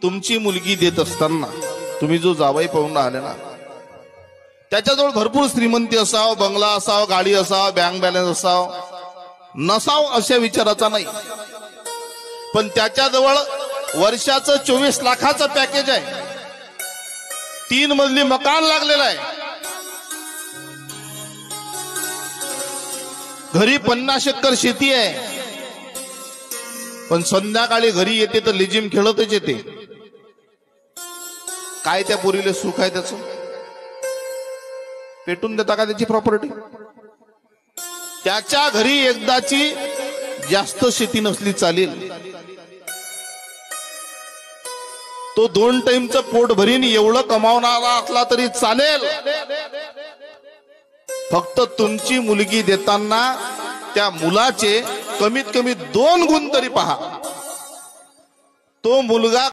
तुमची मुलगी देत असताना तुम्ही जो जावई पाहून आले ना, त्याच्याजवळ भरपूर श्रीमंती असाव, बंगला असाव, गाडी असाव, बँक बॅलन्स असाव, नसाव अशा विचाराचा नाही, पण त्याच्याजवळ वर्षाचं 24 लाखाचं पॅकेज आहे, 3 मजली मकान लागलेलं आहे, घरी 50 एकर शेती आहे, पण संध्याकाळी घरी येते तर लिजिम खेळतच येते. काय त्या पोरीले सुख आहे त्याचं? पेटून देता का त्याची प्रॉपर्टी? त्याच्या घरी एकदाची जास्त शेती नसली चालेल, तो 2 टाइमचं पोट भरीन एवढं कमावणारा असला तरी चालेल. फक्त तुमची मुलगी देताना त्या मुलाचे कमीत कमी 2 गुण तरी पहा. तो मुलगा